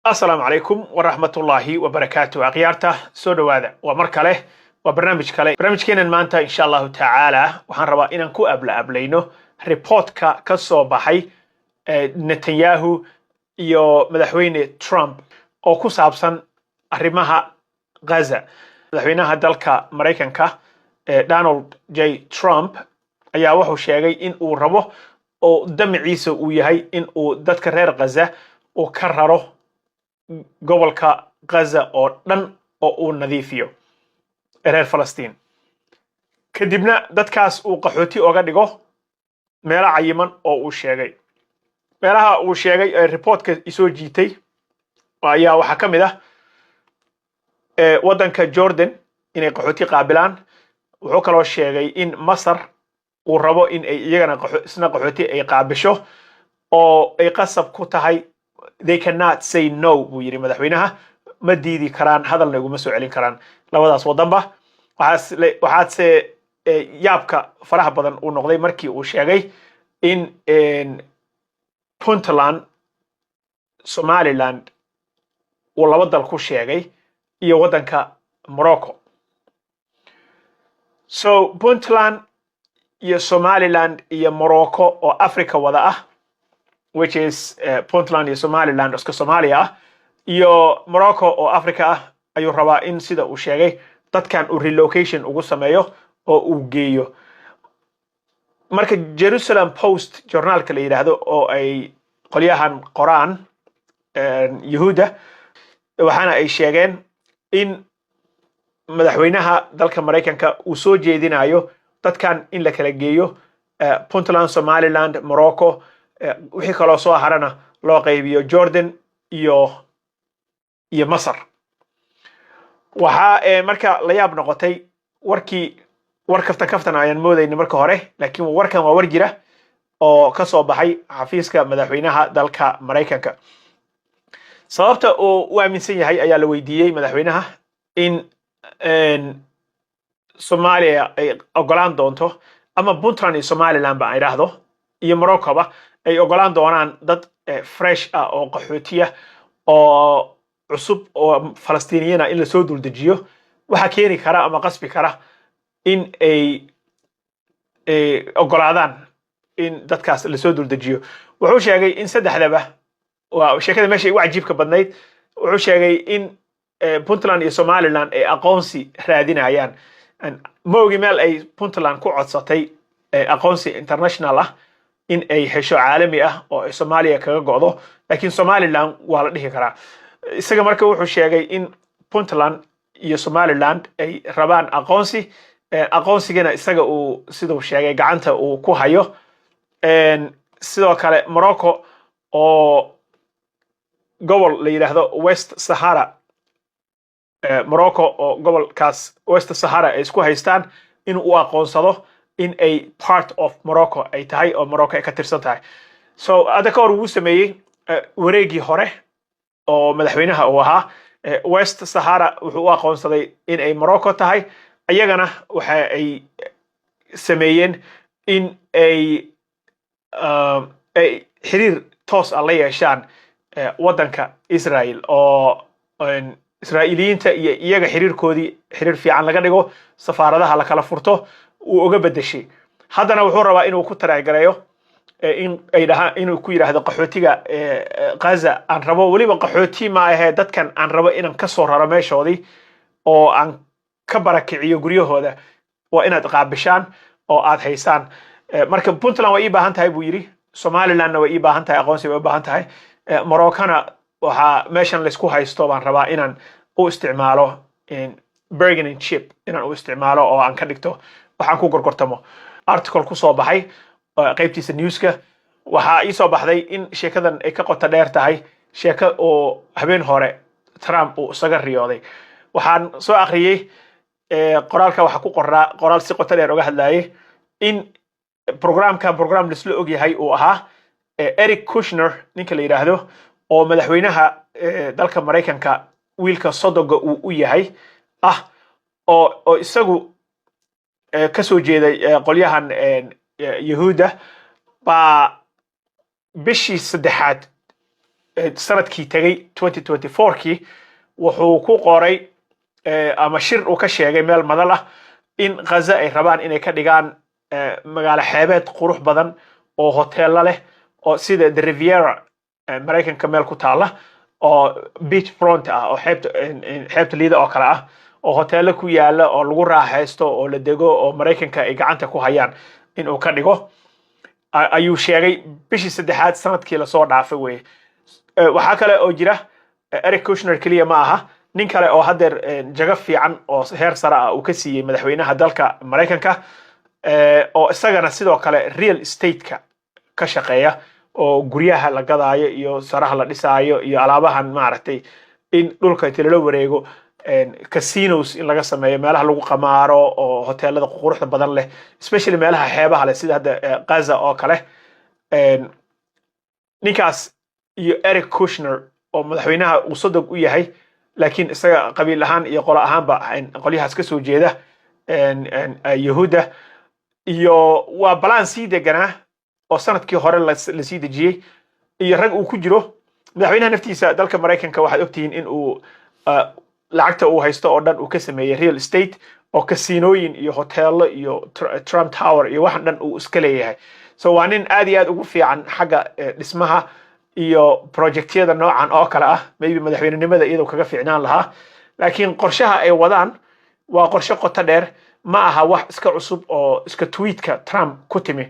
السلام عليكم ورحمة الله وبركاته أخيارته سودو هذا ومركله وبرنامج كله برنامج كنا مانتا إن شاء الله تعالى وحن روا إن نكو قبلينه ريبورت كصوب حي نتنياهو يو مدحوين ترامب أو كسابسن أرمها غزة مدحوينها دالك مريكان دونالد جي ترامب ayaa wuxuu sheegay in uu rabo oo damciisa uu yahay in uu dadka reer Gaza oo ka raro gobolka Gaza oo dhan oo uu nadiifiyo reer Falastiin kadibna dadkaas uu qaxooti uga dhigo meelo cayiman oo uu sheegay meelaha uu sheegay ee reportka isoo jiitay ayaa waxa kamid ah wadanka Jordan inay qaxooti qaabilaan wuxuu kaloo sheegay in Masar uu rabo in ay iyagana isna qaxooti ay qaabisho oo ay qasab ku tahay they cannot say no buu yiri madaxweynaha ma diidi karaan hadalna iguma soo celin karaan labadaas wadanba waxaad se yaabka faraha badan uu noqday markii uu sheegay in Puntland Somaliland uu laba dal ku sheegay iyo wadanka Morocco so Puntland iyo Somaliland iyo Morocco oo Africa wada ah which is Puntland iyo Somaliland iska Soomaaliya iyo Morocco oo Africa ah ayuu rabaa in sida uu sheegay dadkan uu relocation ugu sameeyo oo uu geeyo marka Jerusalem Post journalka la yiraahdo oo ay qolyahan qoraan Yahuuda waxaana ay sheegeen in madaxweynaha dalka Mareykanka uu soo jeedinayo dadkan in la kala geeyo Puntland Somaliland Morocco wixii kale soo harana loo qaybiyo Jordan iyo Masar waxa marka la yaab noqotay war kaftan ayaan moodayna marka hore laakiin warkan waa war jira oo ka soo baxay xafiiska madaxweynaha dalka Mareykanka sababta uu aaminsan yahay ayaa la weydiiyay madaxweynaha in Soomaaliya ay ogolaan doonto ama Puntland iyo Somaliland ba ay raahdo iyo Morocco ba ay ogolaan doonaan dad fresh ah oo qaxootiya oo cusub oo Falastiiniyiin in la soo duldejiyo waxa keeni kara ama qasbi kara in ay ogolaadaan in dadkaas la soo duldejiyo wuxuu sheegay in saddexdaba waa sheekada meesha ugu cajiibka badnayd wuxuu sheegay in Puntland iyo Somaliland ay aqoonsi raadinayaan moogi meel ay Puntland ku codsatay aqoonsi international ah in ay hesho caalami ah oo Soomaaliya kaga go'do laakiin Somaliland waa la dhihi karaa isaga marka wuxuu sheegay in Puntland iyo Somaliland ay rabaan aqoonsigana isaga uu sidoo sheegay gacanta uu ku hayo sidoo kale Morocco oo gobol la yiraahdo West Sahara Morocco oo gobolkaas West Sahara ay isku haystaan in uu aqoonsado in ay part of Morocco ay tahay oo Morocco ay ka tirsan tahay so adaka uu sameeyay wareegii hore oo madaxweynaha uu ahaa West Sahara wuxuu aqoonsaday in ay Morocco tahay ayagana waxa ay sameeyeen in ay xiriir toos ah la yeeshaan wadanka Israel oo Israa'iiliyiinta iyo iyaga xiriir fiican laga dhigo safaaradaha la kala furto uu uga bedeshay haddana wuxuu rabaa inuu ku taraagareeyo in ay dhahaan inuu ku yiraahdo qaxootiga Gaza aan rabo waliba qaxooti ma aha dadkan aan rabo inaan ka soo raro meeshoodii oo aan ka barakiciyo guryahooda waa inaad qaabishaan oo aad haysaan marka Puntland way baahan tahay buu yiri Somalilandna way baahan tahay aqoonsi way baahan tahay Morocco waxa meeshan la isku haysto baan rabaa inaan u isticmaalo bargaining chip inaan u isticmaalo oo aan ka dhigto waxaan ku gorgortamo article ku soo baxay qaybtiisa newska waxa ii soo baxday in sheekadan ay ka qoto dheer tahay sheeka oo habeen hore Trump uu isaga riyooday waxaan soo akhriyay qoraalka waxa ku qoraal si qoto dheer uga hadlayay in program lisla og yahay uu ahaa Eric Kushner ninka la yiraahdo oo madaxweynaha dalka Mareykanka wiilka sodoga uu u yahay oo isagu ka soo jeeday qolyahan Yahuuda ba bishii saddexaad sanadkii tagay 2024kii wuxuu ku qoray ama shir uu ka sheegay meel madal ah in Gaza ay rabaan inay ka dhigaan magaalo xeebeed qurux badan oo hoteelo leh oo sida The Riviera Mareykanka meel ku taala oo beach front ah oo xeebta liida oo kale ah oo hoteelo ku yaala oo lagu raaxaysto oo la dego oo Mareykanka ay gacanta ku hayaan in uu ka dhigo ayuu sheegay bishii saddexaad sanadkii la soo dhaafay weeye waxa kale oo jira Eric Kushner kaliya ma aha nin kale oo hadeer jaga fiican oo heer sare ah uu ka siiyay madaxweynaha dalka Mareykanka oo isagana sidoo kale real estate-ka ka shaqeeya oo guryaha la gadaayo iyo saraha la dhisaayo iyo alaabahan maaragtay in dhulka inta lala wareego casinos in laga sameeyo meelaha lagu qamaaro oo hoteelada quruxda badan leh especially meelaha xeebaha leh sida hadda Gaza oo kale ninkaas iyo Eric Kushner oo madaxweynaha uu sodog u yahay laakiin isaga qabiil ahaan iyo qolo ahaanba qolyahaas ka soo jeeda Yahuuda iyo waa balaan sii deganaa oo sanadkii hore la sii dejiyay iyo rag uu ku jiro madaxweynaha naftiisa dalka Mareykanka waxaad ogtihiin in uu lacagta uu haysto oo dhan uu ka sameeyay real estate oo kasinooyin iyo hoteelo iyo Trump Tower iyo wax dhan uu iska leeyahay so waa nin aad iyo aad ugu fiican xagga dhismaha iyo projectyada noocan oo kale ah maybe madaxweynenimada iyadoo kaga fiicnaan lahaa laakiin qorshaha ay wadaan waa qorshe qoto dheer ma aha wax iska cusub oo iska tweetka Trump ku timi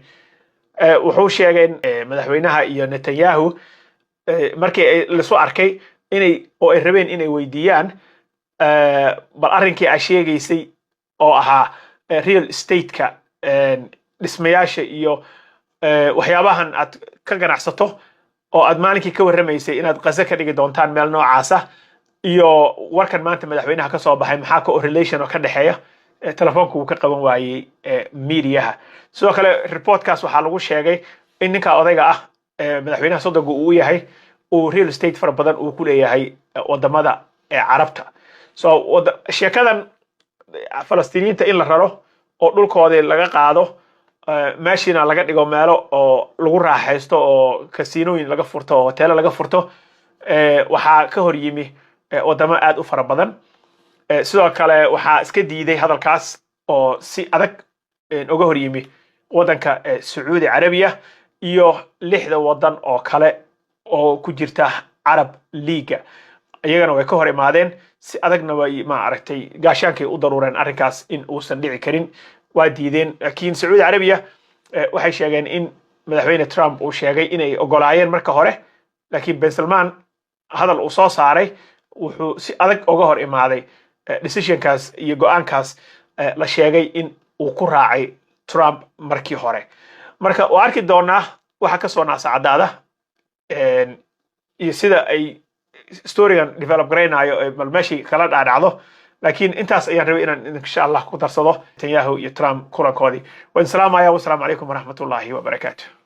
wuxuu sheegay madaxweynaha iyo Netanyahu markii la soo arkay inay oo ay rabeen inay weydiiyaan bal arrinkii ay sheegaysay oo ahaa real estate-ka dhismayaasha iyo waxyaabahan aad ka ganacsato oo aad maalinkii ka warramaysay inaad Gaza ka dhigi doontaan meel noocaas ah iyo warkan maanta madaxweynaha ka soo baxay maxaa ka relation oo ka dhaxeeya telefoonku uu ka qaban waayay meediyaha sidoo kale reportkaas waxaa lagu sheegay in ninka odayga ah madaxweynaha sodonka uu yahay uu real estate fara badan uu ku leeyahay wadamada Carabta so sheekadan Falastiiniinta in la raro oo dhulkooda laga qaado meeshina laga dhigo meelo oo lagu raaxaysto oo kasinooyin laga furto oo hoteelo laga furto waxaa ka hor yimi wadamo aad u fara badan sidoo kale waxaa iska diiday hadalkaas oo si adag uga hor yimi wadanka Saudi Arabia iyo 6 wadan oo kale oo ku jirta Arab League iyagana way ka hor imaadeen si adagna way ma aragtay gaashaankay u daruureen arrinkaas in uusan dhici karin waa diideen laakiin Saudi Arabia waxay sheegeen in madaxweyne Trump uu sheegay inay ogolaayeen marka hore laakiin Ben Salman hadal uu soo saaray wuxuu si adag uga hor imaaday decisionkaas iyo go'aankaas la sheegay in uu ku raacay Trump markii hore marka waa arki doonaa waxa ka soo naasacadaada iyo sida ay storygan develop gareynayo bal meeshii kala dhaadhacdo laakiin intaas ayaan rabay inaan insha Allah ku darsado Netanyahu iyo Trump kulankoodii wa salaam alaykum wa rahmatullahi wa barakatuh